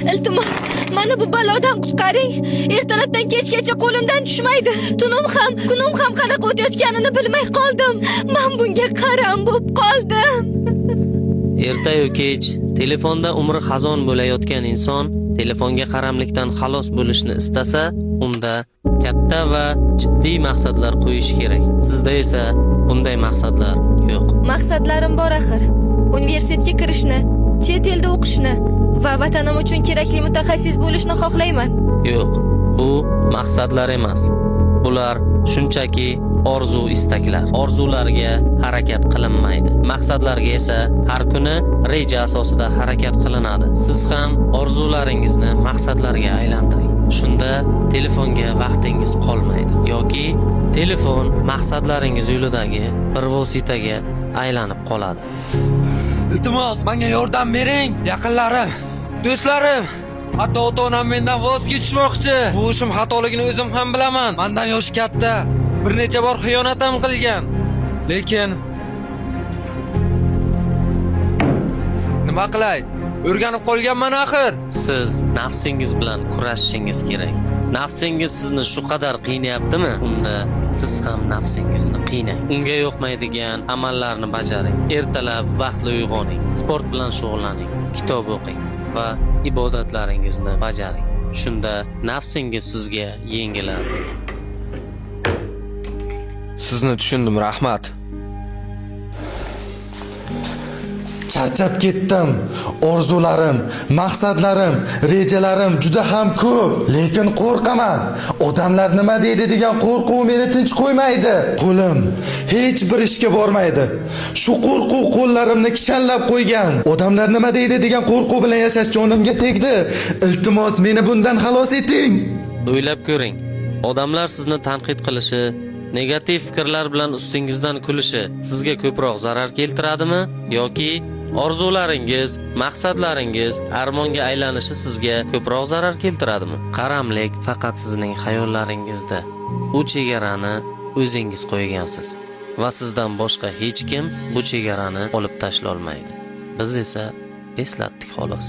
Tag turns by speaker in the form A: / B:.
A: Iltimos, meni bu balodan qutqaring. Ertalabdan kechgacha qo'limdan tushmaydi. Tunim ham, kunim ham qanaqa o'tayotganini bilmay qoldim. Men bunga qaram bo'lib qoldim.
B: Ertayu kech telefonda umri xazon bo'layotgan inson telefonga qaramlikdan xalos bo'lishni istasa, unda katta va jiddiy maqsadlar qo'yish kerak. Sizda esa bunday maqsadlar yo'q.
A: Maqsadlarim bor axir. Universitetga kirishni, chet elda o'qishni va vatanim uchun kerakli mutaxassis bo'lishni xohlayman.
B: Yo'q, bu maqsadlar emas. Bular shunchaki orzu istaklar. Orzularga harakat qilinmaydi. Maqsadlarga esa har kuni reja asosida harakat qilinadi. Siz ham orzularingizni maqsadlarga aylantiring. Shunda telefonga vaqtingiz qolmaydi yoki telefon maqsadlaringiz yo'lidagi bir vositaga aylanib qoladi.
C: Iltimos, menga yordam bering. Yaqinlarim, do'stlarim, hatto ota-onam mendan voz kechishmoqchi. Bu ishim xatoligini o'zim ham bilaman. Mendan yoshi katta, bir necha bor xiyonat ham qilgan. Lekin nima qilay? O'rganib qolganman axir.
B: Siz nafsingiz bilan kurashishingiz kerak. Nafsingiz sizni shu qadar qiynayaptimi? Unda siz ham nafsingizni qiynang. Unga yoqmaydigan amallarni bajaring. Ertalab vaqtli uyg'oning, sport bilan shug'ullaning, kitob o'qing va ibodatlaringizni bajaring. Shunda nafsingiz sizga yengiladi.
C: Sizni tushundim, rahmat.
D: Charchab ketdim. Orzularim, maqsadlarim, rejalarim juda ham ko'p, lekin qo'rqaman. Odamlar nima deydi degan qo'rquv meni tinch qo'ymaydi. Qo'lim hech bir ishga bormaydi. Shu qo'rquv qo'llarimni kishanlab qo'ygan. Odamlar nima deydi degan qo'rquv bilan yashash jonimga tegdi. Iltimos, meni bundan xalos eting.
B: O'ylab ko'ring. Odamlar sizni tanqid qilishi, negativ fikrlar bilan ustingizdan kulishi sizga ko'proq zarar keltiradimi yoki orzularingiz, maqsadlaringiz armonga aylanishi sizga ko'proq zarar keltiradimi? Qaramlik faqat sizning xayollaringizda. U chegarani o'zingiz qo'ygansiz va sizdan boshqa hech kim bu chegarani olib tashlay olmaydi. Biz esa eslatdik xolos.